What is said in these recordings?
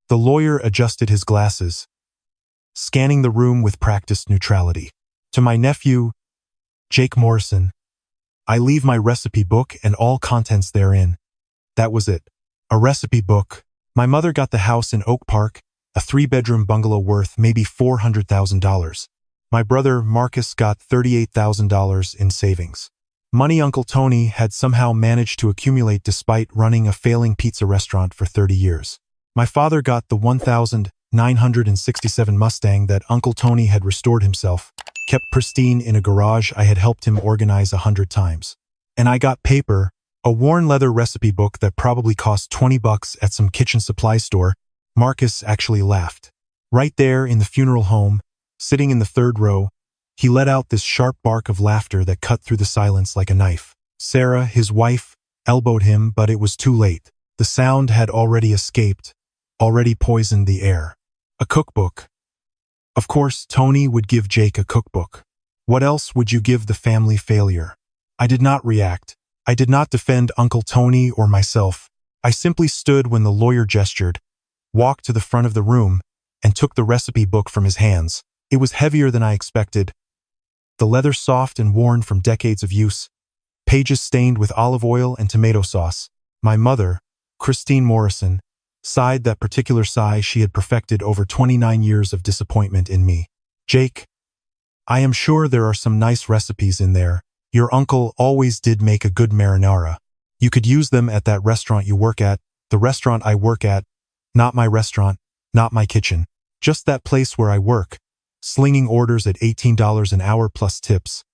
The lawyer adjusted his glasses, scanning the room with practiced neutrality. To my nephew, Jake Morrison, I leave my recipe book and all contents therein. That was it. A recipe book. My mother got the house in Oak Park, a 3-bedroom bungalow worth maybe $400,000. My brother, Marcus, got $38,000 in savings. Money Uncle Tony had somehow managed to accumulate despite running a failing pizza restaurant for 30 years. My father got the 1967 Mustang that Uncle Tony had restored himself, kept pristine in a garage I had helped him organize 100 times. And I got paper, a worn leather recipe book that probably cost $20 at some kitchen supply store. Marcus actually laughed. Right there in the funeral home, sitting in the 3rd row, he let out this sharp bark of laughter that cut through the silence like a knife. Sarah, his wife, elbowed him, but it was too late. The sound had already escaped, already poisoned the air. A cookbook. Of course, Tony would give Jake a cookbook. What else would you give the family failure? I did not react. I did not defend Uncle Tony or myself. I simply stood when the lawyer gestured, walked to the front of the room, and took the recipe book from his hands. It was heavier than I expected. The leather soft and worn from decades of use, pages stained with olive oil and tomato sauce. My mother, Christine Morrison, sighed that particular sigh she had perfected over 29 years of disappointment in me. Jake, I am sure there are some nice recipes in there. Your uncle always did make a good marinara. You could use them at that restaurant you work at, the restaurant I work at, not my restaurant, not my kitchen, just that place where I work, slinging orders at $18 an hour plus tips.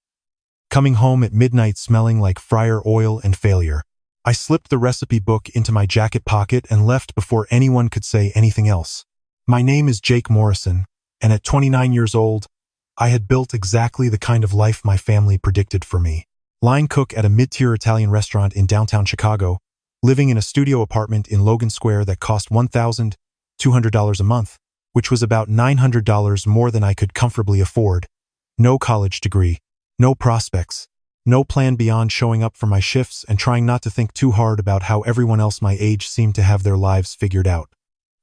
Coming home at midnight smelling like fryer oil and failure. I slipped the recipe book into my jacket pocket and left before anyone could say anything else. My name is Jake Morrison, and at 29 years old, I had built exactly the kind of life my family predicted for me. Line cook at a mid-tier Italian restaurant in downtown Chicago, living in a studio apartment in Logan Square that cost $1,200 a month, which was about $900 more than I could comfortably afford. No college degree, no prospects, no plan beyond showing up for my shifts and trying not to think too hard about how everyone else my age seemed to have their lives figured out.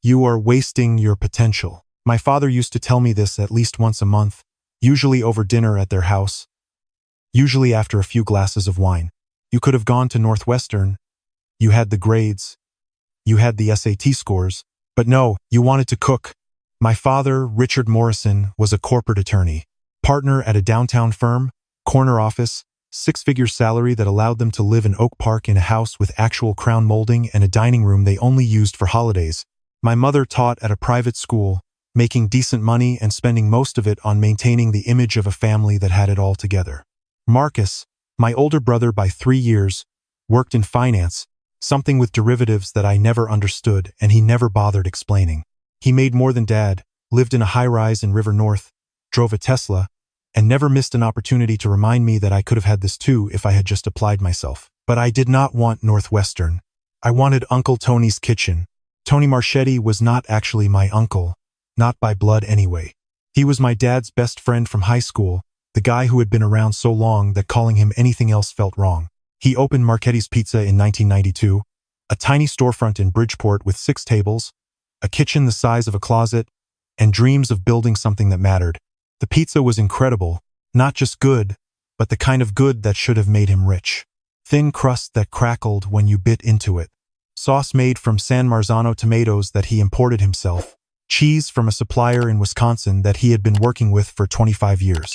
You are wasting your potential. My father used to tell me this at least once a month, usually over dinner at their house, usually after a few glasses of wine. You could have gone to Northwestern. You had the grades. You had the SAT scores. But no, you wanted to cook. My father, Richard Morrison, was a corporate attorney, partner at a downtown firm, corner office, 6-figure salary that allowed them to live in Oak Park in a house with actual crown molding and a dining room they only used for holidays. My mother taught at a private school, making decent money and spending most of it on maintaining the image of a family that had it all together. Marcus, my older brother by 3 years, worked in finance, something with derivatives that I never understood and he never bothered explaining. He made more than Dad, lived in a high-rise in River North, drove a Tesla, and never missed an opportunity to remind me that I could have had this too if I had just applied myself. But I did not want Northwestern. I wanted Uncle Tony's kitchen. Tony Marchetti was not actually my uncle, not by blood anyway. He was my dad's best friend from high school, the guy who had been around so long that calling him anything else felt wrong. He opened Marchetti's Pizza in 1992, a tiny storefront in Bridgeport with 6 tables, a kitchen the size of a closet, and dreams of building something that mattered. The pizza was incredible, not just good, but the kind of good that should have made him rich. Thin crust that crackled when you bit into it. Sauce made from San Marzano tomatoes that he imported himself. Cheese from a supplier in Wisconsin that he had been working with for 25 years.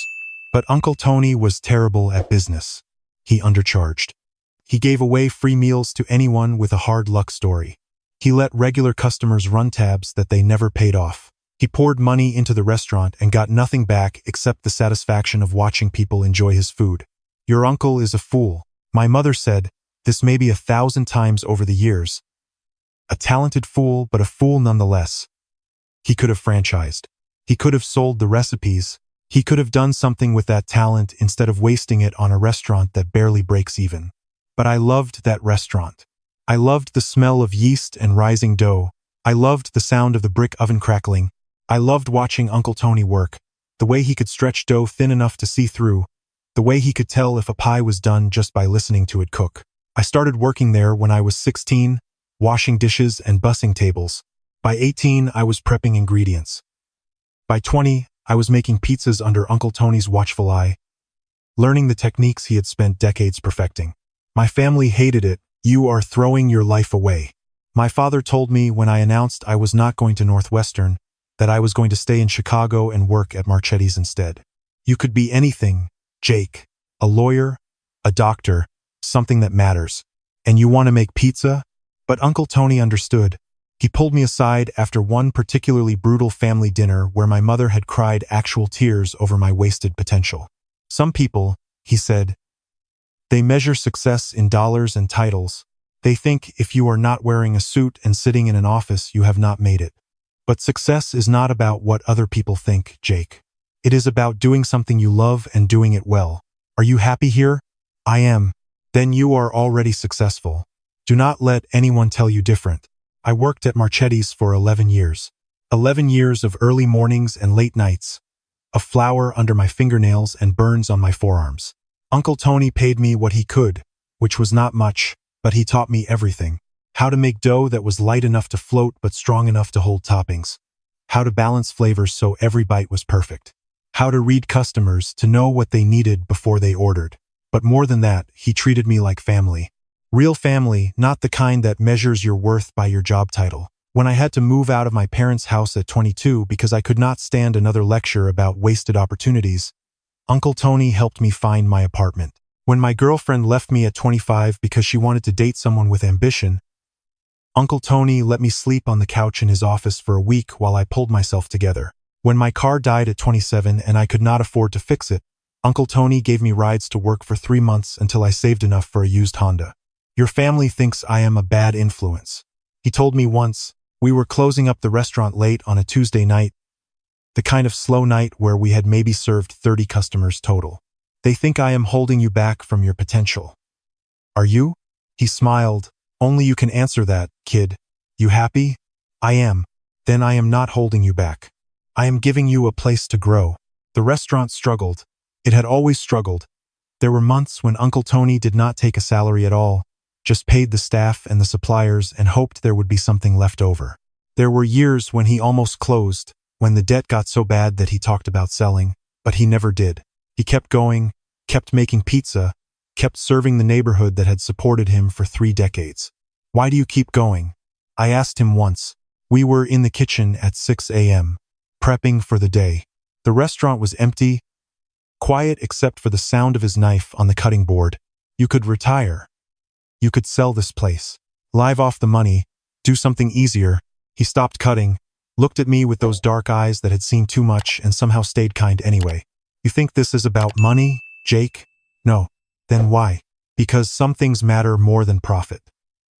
But Uncle Tony was terrible at business. He undercharged. He gave away free meals to anyone with a hard luck story. He let regular customers run tabs that they never paid off. He poured money into the restaurant and got nothing back except the satisfaction of watching people enjoy his food. Your uncle is a fool. My mother said, this maybe 1,000 times over the years. A talented fool, but a fool nonetheless. He could have franchised. He could have sold the recipes. He could have done something with that talent instead of wasting it on a restaurant that barely breaks even. But I loved that restaurant. I loved the smell of yeast and rising dough. I loved the sound of the brick oven crackling. I loved watching Uncle Tony work, the way he could stretch dough thin enough to see through, the way he could tell if a pie was done just by listening to it cook. I started working there when I was 16, washing dishes and bussing tables. By 18, I was prepping ingredients. By 20, I was making pizzas under Uncle Tony's watchful eye, learning the techniques he had spent decades perfecting. My family hated it. "You are throwing your life away." My father told me when I announced I was not going to Northwestern that I was going to stay in Chicago and work at Marchetti's instead. "You could be anything, Jake. A lawyer, a doctor, something that matters. And you want to make pizza?" But Uncle Tony understood. He pulled me aside after one particularly brutal family dinner where my mother had cried actual tears over my wasted potential. "Some people," he said, "they measure success in dollars and titles. They think if you are not wearing a suit and sitting in an office, you have not made it. But success is not about what other people think, Jake. It is about doing something you love and doing it well. Are you happy here?" "I am." "Then you are already successful. Do not let anyone tell you different." I worked at Marchetti's for 11 years. 11 years of early mornings and late nights, of flour under my fingernails and burns on my forearms. Uncle Tony paid me what he could, which was not much, but he taught me everything. How to make dough that was light enough to float but strong enough to hold toppings. How to balance flavors so every bite was perfect. How to read customers to know what they needed before they ordered. But more than that, he treated me like family. Real family, not the kind that measures your worth by your job title. When I had to move out of my parents' house at 22 because I could not stand another lecture about wasted opportunities, Uncle Tony helped me find my apartment. When my girlfriend left me at 25 because she wanted to date someone with ambition, Uncle Tony let me sleep on the couch in his office for a week while I pulled myself together. When my car died at 27 and I could not afford to fix it, Uncle Tony gave me rides to work for 3 months until I saved enough for a used Honda. "Your family thinks I am a bad influence," he told me once. We were closing up the restaurant late on a Tuesday night, the kind of slow night where we had maybe served 30 customers total. "They think I am holding you back from your potential." "Are you?" He smiled. "Only you can answer that, kid. You happy?" "I am." "Then I am not holding you back. I am giving you a place to grow." The restaurant struggled. It had always struggled. There were months when Uncle Tony did not take a salary at all, just paid the staff and the suppliers and hoped there would be something left over. There were years when he almost closed, when the debt got so bad that he talked about selling, but he never did. He kept going, kept making pizza, kept serving the neighborhood that had supported him for 3 decades. "Why do you keep going?" I asked him once. We were in the kitchen at 6 a.m., prepping for the day. The restaurant was empty, quiet except for the sound of his knife on the cutting board. "You could retire. You could sell this place. Live off the money, do something easier." He stopped cutting, looked at me with those dark eyes that had seen too much and somehow stayed kind anyway. "You think this is about money, Jake?" "No." "Then why?" "Because some things matter more than profit.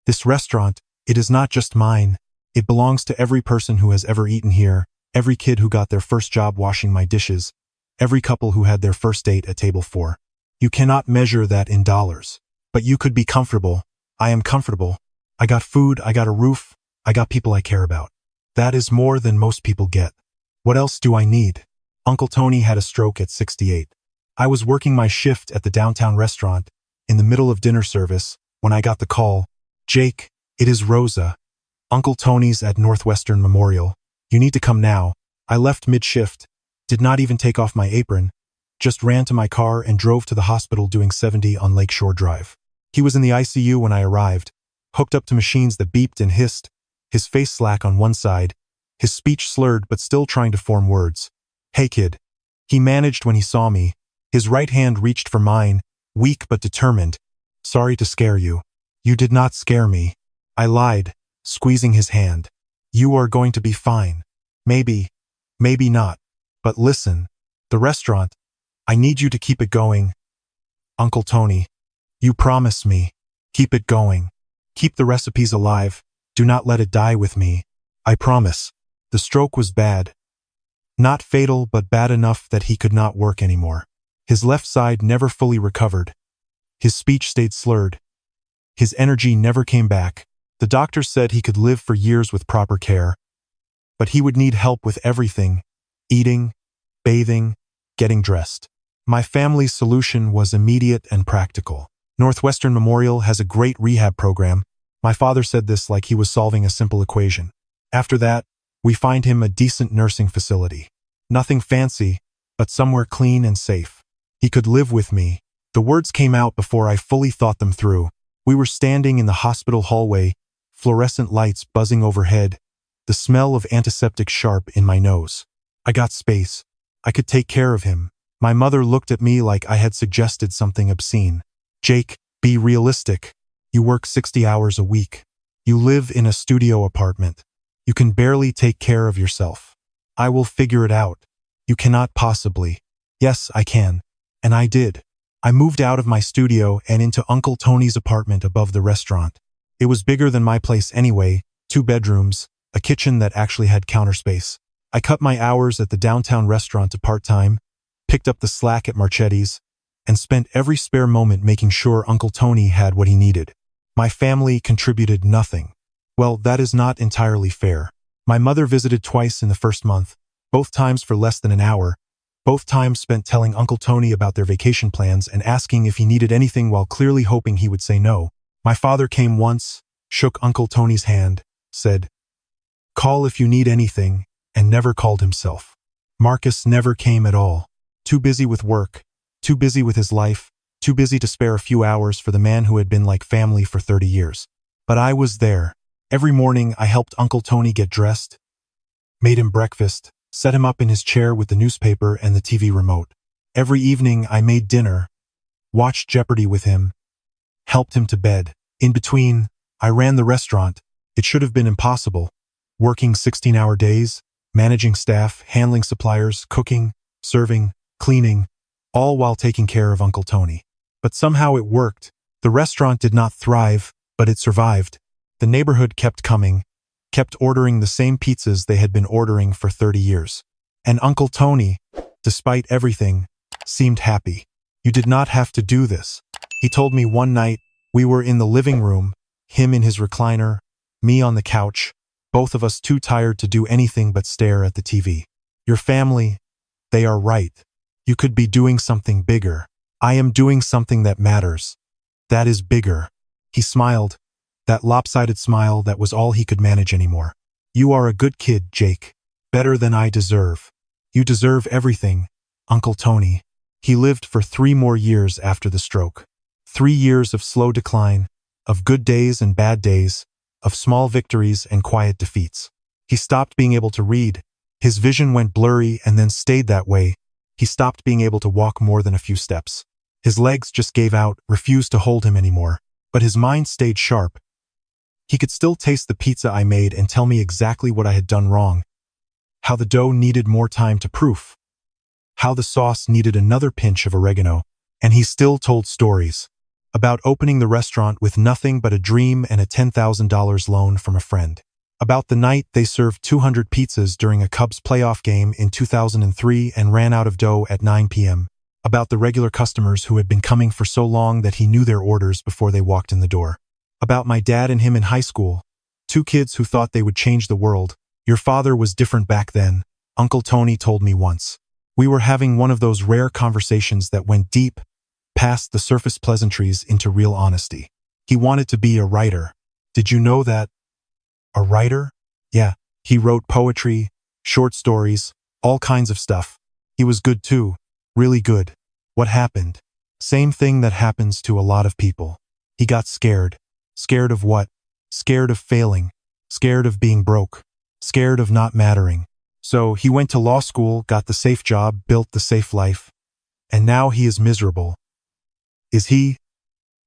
This restaurant, it is not just mine. It belongs to every person who has ever eaten here, every kid who got their first job washing my dishes, every couple who had their first date at table 4. You cannot measure that in dollars. But you could be comfortable. I am comfortable. I got food, I got a roof, I got people I care about. That is more than most people get. What else do I need?" Uncle Tony had a stroke at 68. I was working my shift at the downtown restaurant, in the middle of dinner service, when I got the call. "Jake, it is Rosa. Uncle Tony's at Northwestern Memorial. You need to come now." I left mid-shift, did not even take off my apron, just ran to my car and drove to the hospital doing 70 on Lakeshore Drive. He was in the ICU when I arrived, hooked up to machines that beeped and hissed, his face slack on one side, his speech slurred but still trying to form words. "Hey kid." He managed when he saw me. His right hand reached for mine, weak but determined. "Sorry to scare you." "You did not scare me." I lied, squeezing his hand. "You are going to be fine. Maybe, maybe not. But listen, the restaurant, I need you to keep it going. Uncle Tony, you promise me. Keep it going. Keep the recipes alive. Do not let it die with me. I promise." The stroke was bad. Not fatal, but bad enough that he could not work anymore. His left side never fully recovered. His speech stayed slurred. His energy never came back. The doctors said he could live for years with proper care. But he would need help with everything: eating, bathing, getting dressed. My family's solution was immediate and practical. Northwestern Memorial has a great rehab program. My father said this like he was solving a simple equation. After that, we find him a decent nursing facility. Nothing fancy, but somewhere clean and safe. He could live with me. The words came out before I fully thought them through. We were standing in the hospital hallway, fluorescent lights buzzing overhead, the smell of antiseptic sharp in my nose. I got space. I could take care of him. My mother looked at me like I had suggested something obscene. Jake, be realistic. You work 60 hours a week. You live in a studio apartment. You can barely take care of yourself. I will figure it out. You cannot possibly. Yes, I can. And I did. I moved out of my studio and into Uncle Tony's apartment above the restaurant. It was bigger than my place anyway, 2 bedrooms, a kitchen that actually had counter space. I cut my hours at the downtown restaurant to part-time, picked up the slack at Marchetti's, and spent every spare moment making sure Uncle Tony had what he needed. My family contributed nothing. Well, that is not entirely fair. My mother visited twice in the first month, both times for less than an hour, both times spent telling Uncle Tony about their vacation plans and asking if he needed anything while clearly hoping he would say no. My father came once, shook Uncle Tony's hand, said, "Call if you need anything," and never called himself. Marcus never came at all. Too busy with work, too busy with his life, too busy to spare a few hours for the man who had been like family for 30 years. But I was there. Every morning I helped Uncle Tony get dressed, made him breakfast, set him up in his chair with the newspaper and the TV remote. Every evening I made dinner, watched Jeopardy with him, helped him to bed. In between, I ran the restaurant. It should have been impossible. Working 16-hour days, managing staff, handling suppliers, cooking, serving, cleaning, all while taking care of Uncle Tony. But somehow it worked. The restaurant did not thrive, but it survived. The neighborhood kept coming, kept ordering the same pizzas they had been ordering for 30 years. And Uncle Tony, despite everything, seemed happy. "You did not have to do this," he told me one night. We were in the living room, him in his recliner, me on the couch, both of us too tired to do anything but stare at the TV. "Your family, they are right. You could be doing something bigger. I am doing something that matters. That is bigger." He smiled, that lopsided smile that was all he could manage anymore. "You are a good kid, Jake. Better than I deserve. You deserve everything, Uncle Tony." He lived for 3 more years after the stroke. 3 years of slow decline, of good days and bad days, of small victories and quiet defeats. He stopped being able to read. His vision went blurry and then stayed that way. He stopped being able to walk more than a few steps. His legs just gave out, refused to hold him anymore. But his mind stayed sharp. He could still taste the pizza I made and tell me exactly what I had done wrong. How the dough needed more time to proof. How the sauce needed another pinch of oregano. And he still told stories. About opening the restaurant with nothing but a dream and a $10,000 loan from a friend. About the night they served 200 pizzas during a Cubs playoff game in 2003 and ran out of dough at 9 p.m. About the regular customers who had been coming for so long that he knew their orders before they walked in the door. About my dad and him in high school. 2 kids who thought they would change the world. "Your father was different back then," Uncle Tony told me once. We were having one of those rare conversations that went deep, past the surface pleasantries into real honesty. He wanted to be a writer. "Did you know that?" "A writer?" "Yeah. He wrote poetry, short stories, all kinds of stuff. He was good too. Really good." "What happened?" "Same thing that happens to a lot of people. He got scared." "Scared of what?" "Scared of failing. Scared of being broke. Scared of not mattering. So he went to law school, got the safe job, built the safe life. And now he is miserable." "Is he?"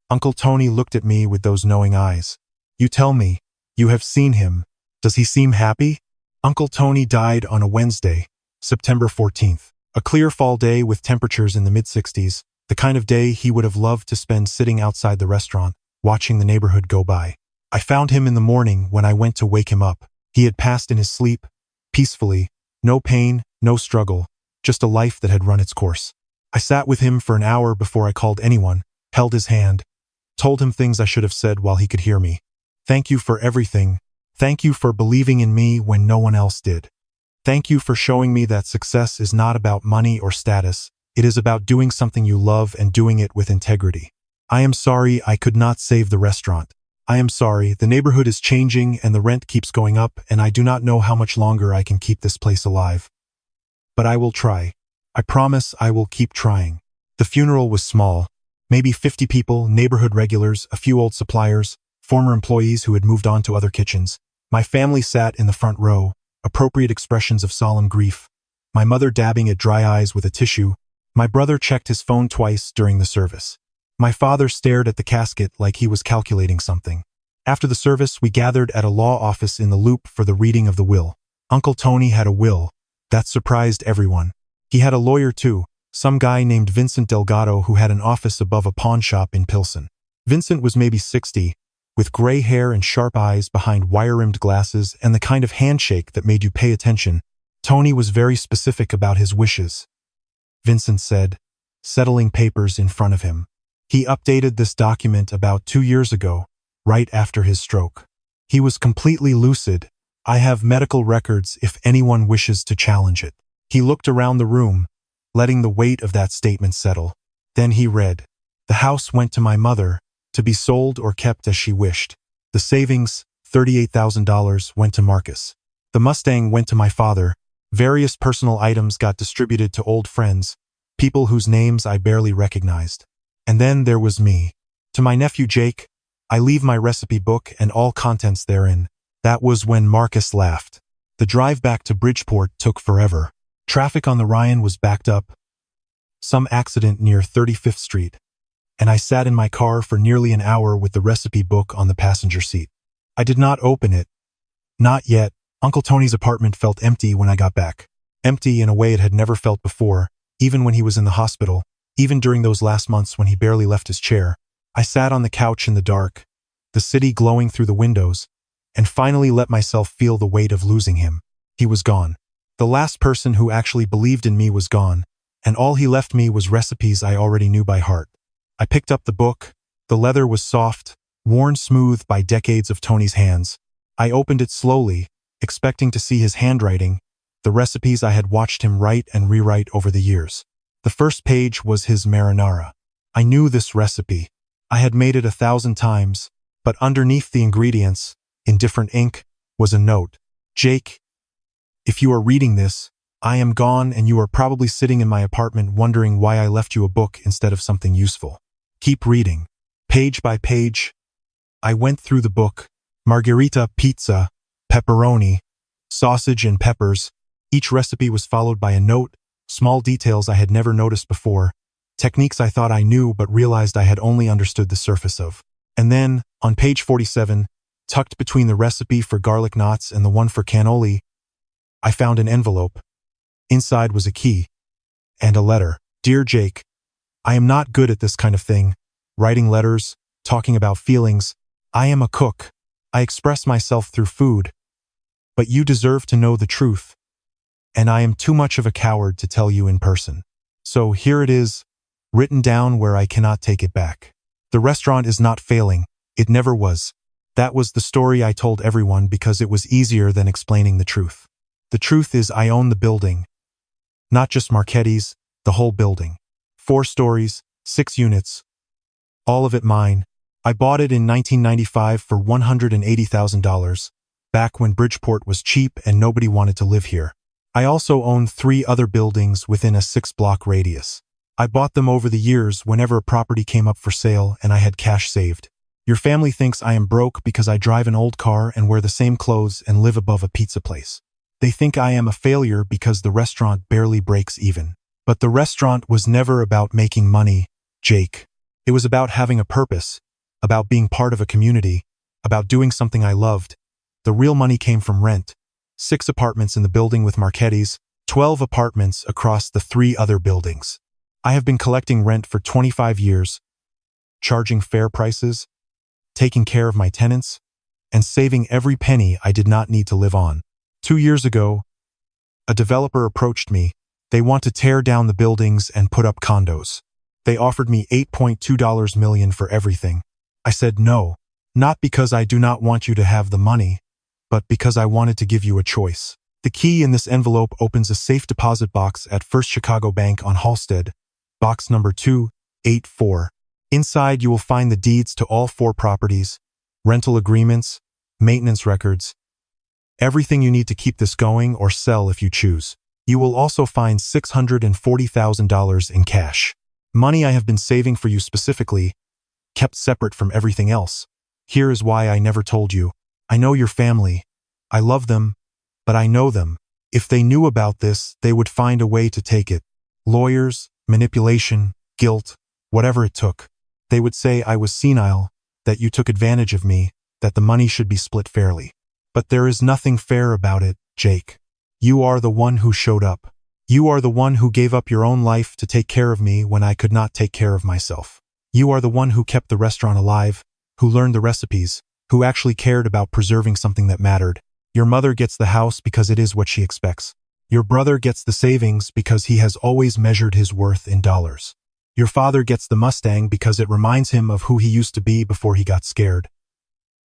Uncle Tony looked at me with those knowing eyes. "You tell me. You have seen him. Does he seem happy?" Uncle Tony died on a Wednesday, September 14th. A clear fall day with temperatures in the mid-60s, the kind of day he would have loved to spend sitting outside the restaurant, watching the neighborhood go by. I found him in the morning when I went to wake him up. He had passed in his sleep, peacefully, no pain, no struggle, just a life that had run its course. I sat with him for an hour before I called anyone, held his hand, told him things I should have said while he could hear me. "Thank you for everything. Thank you for believing in me when no one else did. Thank you for showing me that success is not about money or status. It is about doing something you love and doing it with integrity. I am sorry I could not save the restaurant. I am sorry, the neighborhood is changing and the rent keeps going up and I do not know how much longer I can keep this place alive. But I will try. I promise I will keep trying. The funeral was small. Maybe 50 people, neighborhood regulars, a few old suppliers, former employees who had moved on to other kitchens. My family sat in the front row, appropriate expressions of solemn grief. My mother dabbing at dry eyes with a tissue. My brother checked his phone twice during the service. My father stared at the casket like he was calculating something. After the service, we gathered at a law office in the Loop for the reading of the will. Uncle Tony had a will. That surprised everyone. He had a lawyer too, some guy named Vincent Delgado who had an office above a pawn shop in Pilsen. Vincent was maybe 60, with gray hair and sharp eyes behind wire-rimmed glasses and the kind of handshake that made you pay attention. Tony was very specific about his wishes. Vincent said, settling papers in front of him. He updated this document about 2 years ago, right after his stroke. He was completely lucid. I have medical records if anyone wishes to challenge it. He looked around the room, letting the weight of that statement settle. Then he read, the house went to my mother, to be sold or kept as she wished. The savings, $38,000, went to Marcus. The Mustang went to my father. Various personal items got distributed to old friends, people whose names I barely recognized. And then there was me. To my nephew Jake, I leave my recipe book and all contents therein. That was when Marcus laughed. The drive back to Bridgeport took forever. Traffic on the Ryan was backed up. Some accident near 35th Street. And I sat in my car for nearly an hour with the recipe book on the passenger seat. I did not open it. Not yet. Uncle Tony's apartment felt empty when I got back. Empty in a way it had never felt before, even when he was in the hospital. Even during those last months when he barely left his chair. I sat on the couch in the dark, the city glowing through the windows, and finally let myself feel the weight of losing him. He was gone. The last person who actually believed in me was gone, and all he left me was recipes I already knew by heart. I picked up the book. The leather was soft, worn smooth by decades of Tony's hands. I opened it slowly, expecting to see his handwriting, the recipes I had watched him write and rewrite over the years. The first page was his marinara. I knew this recipe. I had made it 1,000 times, but underneath the ingredients, in different ink, was a note. Jake, if you are reading this, I am gone and you are probably sitting in my apartment wondering why I left you a book instead of something useful. Keep reading. Page by page, I went through the book. Margherita pizza, pepperoni, sausage and peppers. Each recipe was followed by a note, small details I had never noticed before, techniques I thought I knew but realized I had only understood the surface of. And then, on page 47, tucked between the recipe for garlic knots and the one for cannoli, I found an envelope. Inside was a key. And a letter. Dear Jake, I am not good at this kind of thing, writing letters, talking about feelings. I am a cook. I express myself through food. But you deserve to know the truth. And I am too much of a coward to tell you in person. So here it is, written down where I cannot take it back. The restaurant is not failing. It never was. That was the story I told everyone because it was easier than explaining the truth. The truth is I own the building. Not just Marchetti's, the whole building. 4 stories, 6 units. All of it mine. I bought it in 1995 for $180,000, back when Bridgeport was cheap and nobody wanted to live here. I also owned 3 other buildings within a 6-block radius. I bought them over the years whenever a property came up for sale and I had cash saved. Your family thinks I am broke because I drive an old car and wear the same clothes and live above a pizza place. They think I am a failure because the restaurant barely breaks even. But the restaurant was never about making money, Jake. It was about having a purpose, about being part of a community, about doing something I loved. The real money came from rent. 6 apartments in the building with Marchetti's, 12 apartments across the 3 other buildings. I have been collecting rent for 25 years, charging fair prices, taking care of my tenants, and saving every penny I did not need to live on. 2 years ago, a developer approached me. They want to tear down the buildings and put up condos. They offered me $8.2 million for everything. I said no, not because I do not want you to have the money, but because I wanted to give you a choice. The key in this envelope opens a safe deposit box at First Chicago Bank on Halsted, box number 284. Inside you will find the deeds to all 4 properties, rental agreements, maintenance records, everything you need to keep this going or sell if you choose. You will also find $640,000 in cash. Money I have been saving for you specifically, kept separate from everything else. Here is why I never told you. I know your family. I love them, but I know them. If they knew about this, they would find a way to take it. Lawyers, manipulation, guilt, whatever it took. They would say I was senile, that you took advantage of me, that the money should be split fairly. But there is nothing fair about it, Jake. You are the one who showed up. You are the one who gave up your own life to take care of me when I could not take care of myself. You are the one who kept the restaurant alive, who learned the recipes, who actually cared about preserving something that mattered. Your mother gets the house because it is what she expects. Your brother gets the savings because he has always measured his worth in dollars. Your father gets the Mustang because it reminds him of who he used to be before he got scared.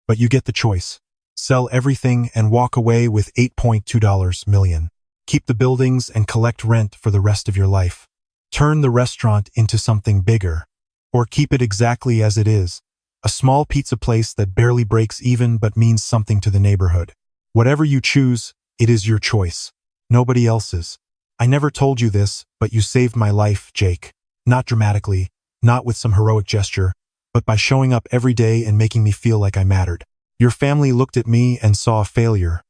But you get the choice. Sell everything and walk away with $8.2 million. Keep the buildings and collect rent for the rest of your life. Turn the restaurant into something bigger. Or keep it exactly as it is. A small pizza place that barely breaks even but means something to the neighborhood. Whatever you choose, it is your choice. Nobody else's. I never told you this, but you saved my life, Jake. Not dramatically, not with some heroic gesture, but by showing up every day and making me feel like I mattered. Your family looked at me and saw a failure.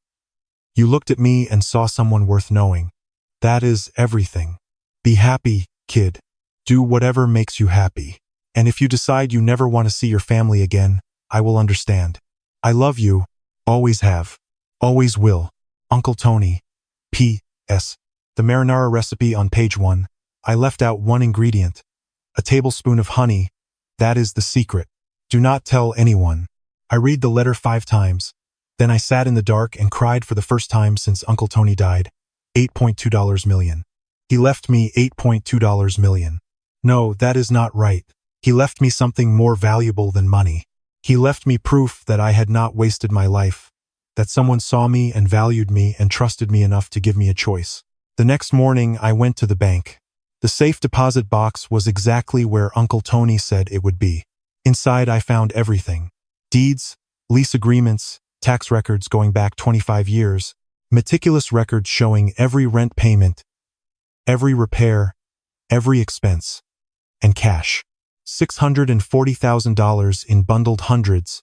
You looked at me and saw someone worth knowing. That is everything. Be happy, kid. Do whatever makes you happy. And if you decide you never want to see your family again, I will understand. I love you. Always have. Always will. Uncle Tony. P.S. The marinara recipe on page 1. I left out one ingredient. A tablespoon of honey. That is the secret. Do not tell anyone. I read the letter 5 times. Then I sat in the dark and cried for the first time since Uncle Tony died. $8.2 million. He left me $8.2 million. No, that is not right. He left me something more valuable than money. He left me proof that I had not wasted my life, that someone saw me and valued me and trusted me enough to give me a choice. The next morning, I went to the bank. The safe deposit box was exactly where Uncle Tony said it would be. Inside, I found everything. Deeds, lease agreements, tax records going back 25 years, meticulous records showing every rent payment, every repair, every expense, and cash. $640,000 in bundled hundreds,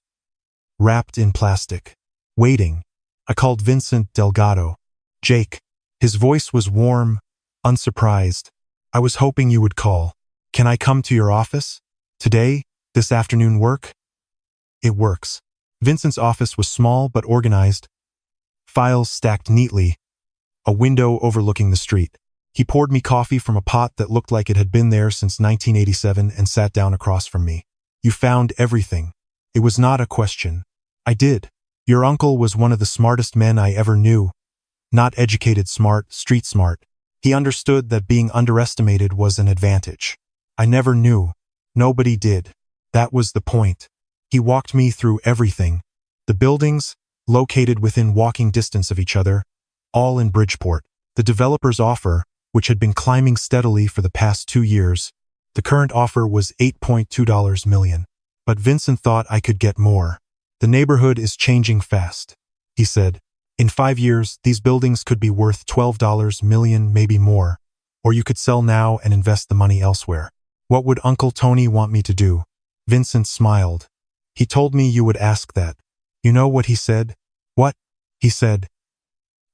wrapped in plastic. Waiting. I called Vincent Delgado. Jake. His voice was warm, unsurprised. I was hoping you would call. Can I come to your office? Today? This afternoon work? It works. Vincent's office was small but organized. Files stacked neatly. A window overlooking the street. He poured me coffee from a pot that looked like it had been there since 1987 and sat down across from me. You found everything. It was not a question. I did. Your uncle was one of the smartest men I ever knew. Not educated smart, street smart. He understood that being underestimated was an advantage. I never knew. Nobody did. That was the point. He walked me through everything. The buildings, located within walking distance of each other, all in Bridgeport. The developer's offer, which had been climbing steadily for the past 2 years. The current offer was $8.2 million. But Vincent thought I could get more. The neighborhood is changing fast, he said. In 5 years, these buildings could be worth $12 million, maybe more. Or you could sell now and invest the money elsewhere. What would Uncle Tony want me to do? Vincent smiled. He told me you would ask that. You know what he said? What? He said,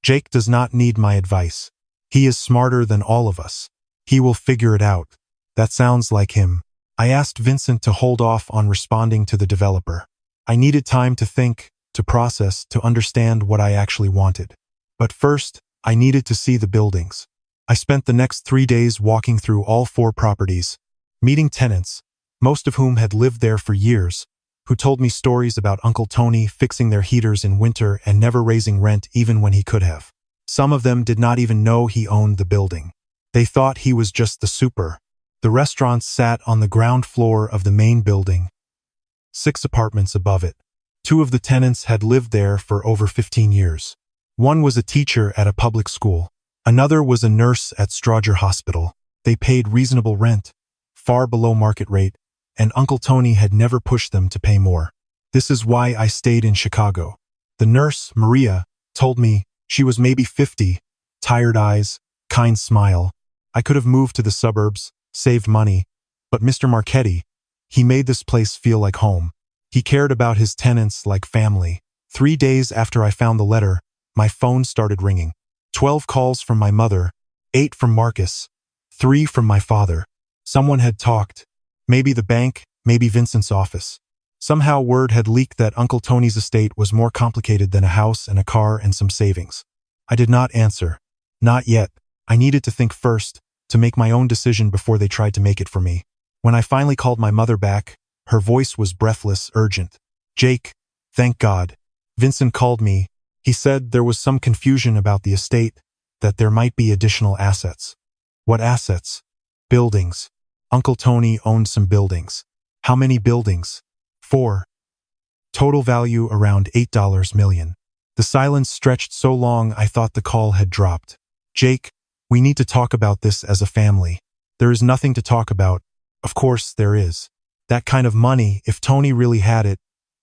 Jake does not need my advice. He is smarter than all of us. He will figure it out. That sounds like him. I asked Vincent to hold off on responding to the developer. I needed time to think, to process, to understand what I actually wanted. But first, I needed to see the buildings. I spent the next 3 days walking through all 4 properties, meeting tenants, most of whom had lived there for years, who told me stories about Uncle Tony fixing their heaters in winter and never raising rent even when he could have. Some of them did not even know he owned the building. They thought he was just the super. The restaurants sat on the ground floor of the main building, 6 apartments above it. 2 of the tenants had lived there for over 15 years. One was a teacher at a public school. Another was a nurse at Strauger Hospital. They paid reasonable rent, far below market rate, and Uncle Tony had never pushed them to pay more. This is why I stayed in Chicago. The nurse, Maria, told me she was maybe 50, tired eyes, kind smile. I could have moved to the suburbs, saved money, but Mr. Marchetti, he made this place feel like home. He cared about his tenants like family. 3 days after I found the letter, my phone started ringing. 12 calls from my mother, 8 from Marcus, 3 from my father. Someone had talked. Maybe the bank, maybe Vincent's office. Somehow word had leaked that Uncle Tony's estate was more complicated than a house and a car and some savings. I did not answer. Not yet. I needed to think first, to make my own decision before they tried to make it for me. When I finally called my mother back, her voice was breathless, urgent. Jake, thank God. Vincent called me. He said there was some confusion about the estate, that there might be additional assets. What assets? Buildings. Uncle Tony owned some buildings. How many buildings? 4. Total value around $8 million. The silence stretched so long I thought the call had dropped. Jake, we need to talk about this as a family. There is nothing to talk about. Of course there is. That kind of money, if Tony really had it,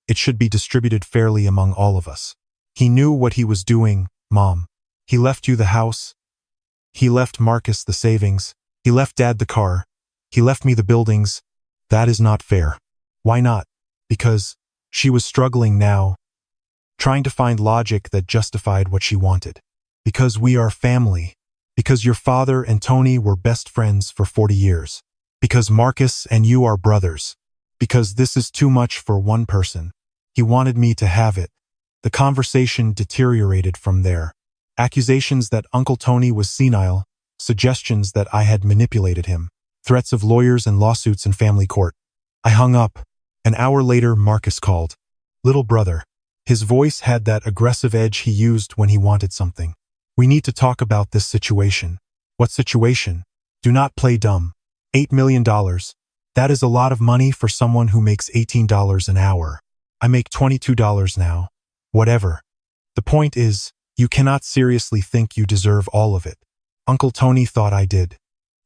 it should be distributed fairly among all of us. He knew what he was doing, Mom. He left you the house. He left Marcus the savings. He left Dad the car. He left me the buildings. That is not fair. Why not? Because she was struggling now, trying to find logic that justified what she wanted. Because we are family. Because your father and Tony were best friends for 40 years. Because Marcus and you are brothers. Because this is too much for one person. He wanted me to have it. The conversation deteriorated from there. Accusations that Uncle Tony was senile, suggestions that I had manipulated him, threats of lawyers and lawsuits in family court. I hung up. An hour later, Marcus called. Little brother. His voice had that aggressive edge he used when he wanted something. We need to talk about this situation. What situation? Do not play dumb. $8 million. That is a lot of money for someone who makes $18 an hour. I make $22 now. Whatever. The point is, you cannot seriously think you deserve all of it. Uncle Tony thought I did.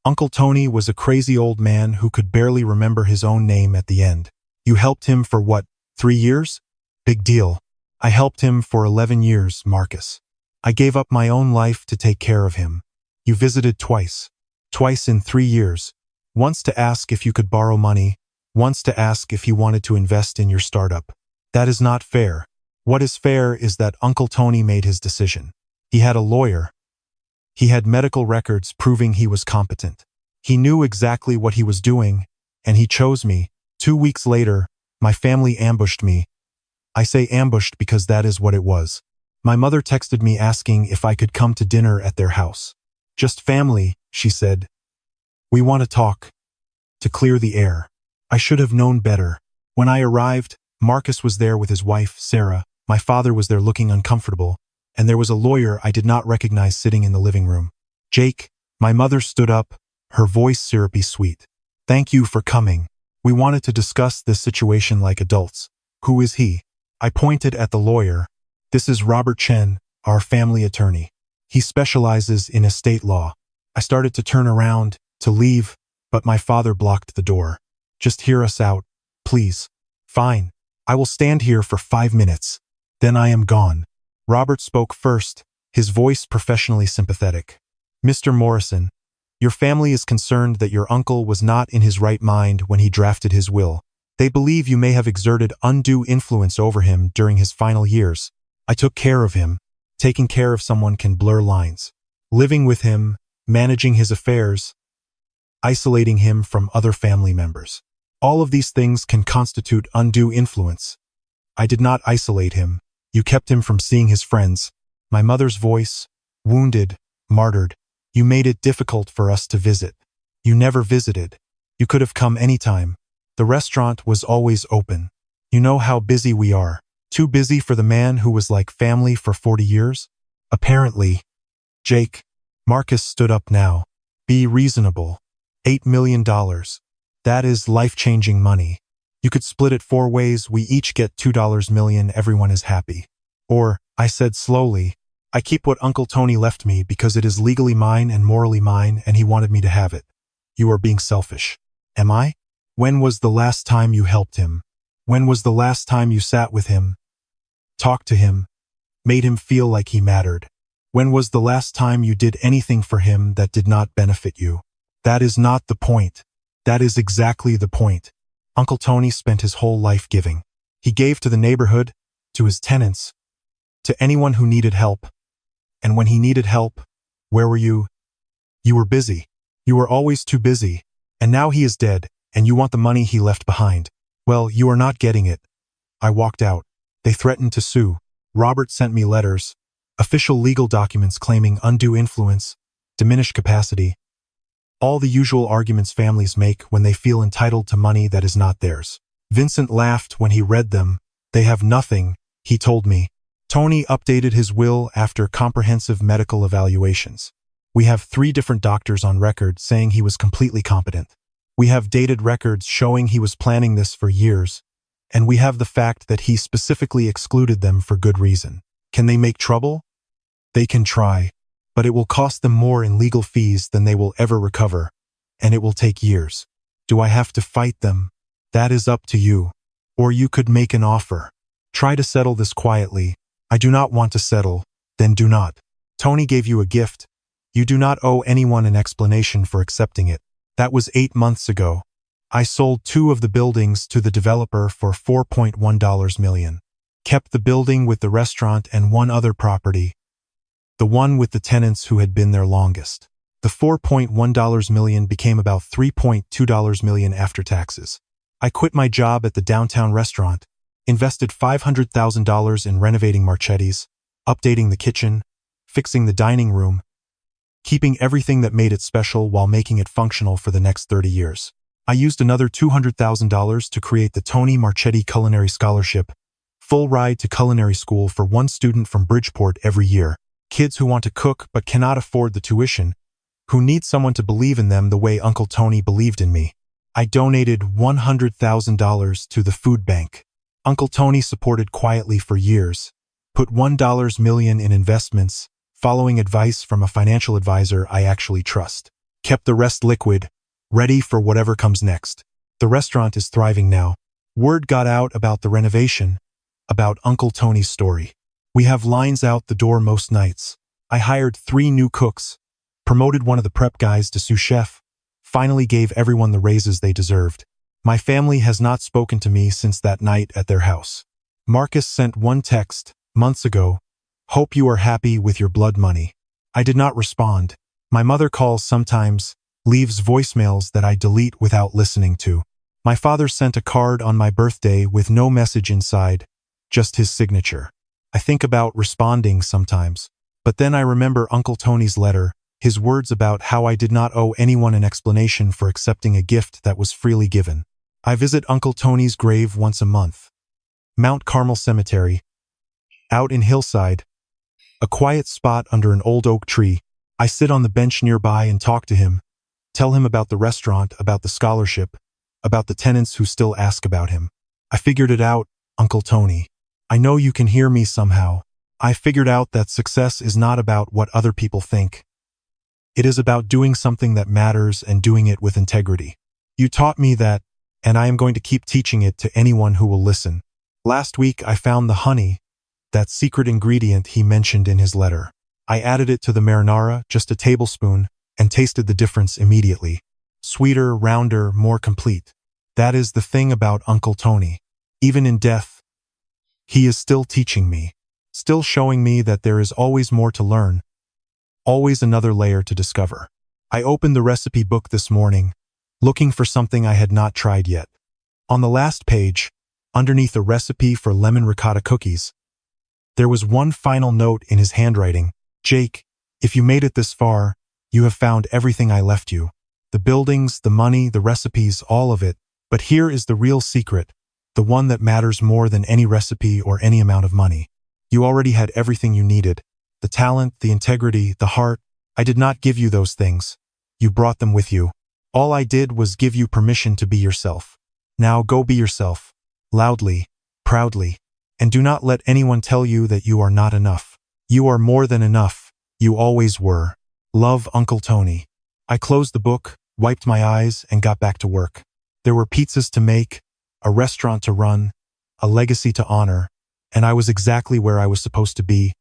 Uncle Tony was a crazy old man who could barely remember his own name at the end. You helped him for what, 3 years? Big deal. I helped him for 11 years, Marcus. I gave up my own life to take care of him. You visited twice. Twice in 3 years. Once to ask if you could borrow money, once to ask if he wanted to invest in your startup. That is not fair. What is fair is that Uncle Tony made his decision. He had a lawyer. He had medical records proving he was competent. He knew exactly what he was doing, and he chose me. 2 weeks later, my family ambushed me. I say ambushed because that is what it was. My mother texted me asking if I could come to dinner at their house. Just family, she said. We want to talk. To clear the air. I should have known better. When I arrived, Marcus was there with his wife, Sarah. My father was there looking uncomfortable, and there was a lawyer I did not recognize sitting in the living room. Jake, my mother stood up, her voice syrupy sweet. Thank you for coming. We wanted to discuss this situation like adults. Who is he? I pointed at the lawyer. This is Robert Chen, our family attorney. He specializes in estate law. I started to turn around, to leave, but my father blocked the door. Just hear us out, please. Fine. I will stand here for 5 minutes. Then I am gone. Robert spoke first, his voice professionally sympathetic. Mr. Morrison, your family is concerned that your uncle was not in his right mind when he drafted his will. They believe you may have exerted undue influence over him during his final years. I took care of him. Taking care of someone can blur lines. Living with him, managing his affairs, isolating him from other family members. All of these things can constitute undue influence. I did not isolate him. You kept him from seeing his friends. My mother's voice, wounded, martyred. You made it difficult for us to visit. You never visited. You could have come anytime. The restaurant was always open. You know how busy we are. Too busy for the man who was like family for 40 years? Apparently. Jake. Marcus stood up now. Be reasonable. $8 million. That is life-changing money. You could split it 4 ways, we each get $2 million, everyone is happy. Or, I said slowly, I keep what Uncle Tony left me because it is legally mine and morally mine and he wanted me to have it. You are being selfish. Am I? When was the last time you helped him? When was the last time you sat with him, talked to him, made him feel like he mattered? When was the last time you did anything for him that did not benefit you? That is not the point. That is exactly the point. Uncle Tony spent his whole life giving. He gave to the neighborhood, to his tenants, to anyone who needed help. And when he needed help, where were you? You were busy. You were always too busy. And now he is dead, and you want the money he left behind. Well, you are not getting it. I walked out. They threatened to sue. Robert sent me letters, official legal documents claiming undue influence, diminished capacity, all the usual arguments families make when they feel entitled to money that is not theirs. Vincent laughed when he read them. They have nothing, he told me. Tony updated his will after comprehensive medical evaluations. We have 3 different doctors on record saying he was completely competent. We have dated records showing he was planning this for years, and we have the fact that he specifically excluded them for good reason. Can they make trouble? They can try, but it will cost them more in legal fees than they will ever recover, and it will take years. Do I have to fight them? That is up to you. Or you could make an offer. Try to settle this quietly. I do not want to settle. Then do not. Tony gave you a gift. You do not owe anyone an explanation for accepting it. That was 8 months ago. I sold 2 of the buildings to the developer for $4.1 million. Kept the building with the restaurant and 1 other property, the one with the tenants who had been there longest. The $4.1 million became about $3.2 million after taxes. I quit my job at the downtown restaurant, invested $500,000 in renovating Marchetti's, updating the kitchen, fixing the dining room, keeping everything that made it special while making it functional for the next 30 years. I used another $200,000 to create the Tony Marchetti Culinary Scholarship, full ride to culinary school for 1 student from Bridgeport every year. Kids who want to cook but cannot afford the tuition, who need someone to believe in them the way Uncle Tony believed in me. I donated $100,000 to the food bank. Uncle Tony supported quietly for years, put $1 million in investments, following advice from a financial advisor I actually trust. Kept the rest liquid, ready for whatever comes next. The restaurant is thriving now. Word got out about the renovation, about Uncle Tony's story. We have lines out the door most nights. I hired 3 new cooks, promoted one of the prep guys to sous chef, finally gave everyone the raises they deserved. My family has not spoken to me since that night at their house. Marcus sent 1 text, months ago, "Hope you are happy with your blood money." I did not respond. My mother calls sometimes, leaves voicemails that I delete without listening to. My father sent a card on my birthday with no message inside, just his signature. I think about responding sometimes, but then I remember Uncle Tony's letter, his words about how I did not owe anyone an explanation for accepting a gift that was freely given. I visit Uncle Tony's grave once a month. Mount Carmel Cemetery, out in Hillside, a quiet spot under an old oak tree. I sit on the bench nearby and talk to him, tell him about the restaurant, about the scholarship, about the tenants who still ask about him. I figured it out, Uncle Tony. I know you can hear me somehow. I figured out that success is not about what other people think. It is about doing something that matters and doing it with integrity. You taught me that, and I am going to keep teaching it to anyone who will listen. Last week I found the honey, that secret ingredient he mentioned in his letter. I added it to the marinara, just a tablespoon, and tasted the difference immediately. Sweeter, rounder, more complete. That is the thing about Uncle Tony. Even in death, he is still teaching me, still showing me that there is always more to learn, always another layer to discover. I opened the recipe book this morning, looking for something I had not tried yet. On the last page, underneath a recipe for lemon ricotta cookies, there was one final note in his handwriting. "Jake, if you made it this far, you have found everything I left you. The buildings, the money, the recipes, all of it. But here is the real secret, the one that matters more than any recipe or any amount of money. You already had everything you needed. The talent, the integrity, the heart. I did not give you those things. You brought them with you. All I did was give you permission to be yourself. Now go be yourself, loudly, proudly, and do not let anyone tell you that you are not enough. You are more than enough. You always were. Love, Uncle Tony." I closed the book, wiped my eyes, and got back to work. There were pizzas to make, a restaurant to run, a legacy to honor, and I was exactly where I was supposed to be,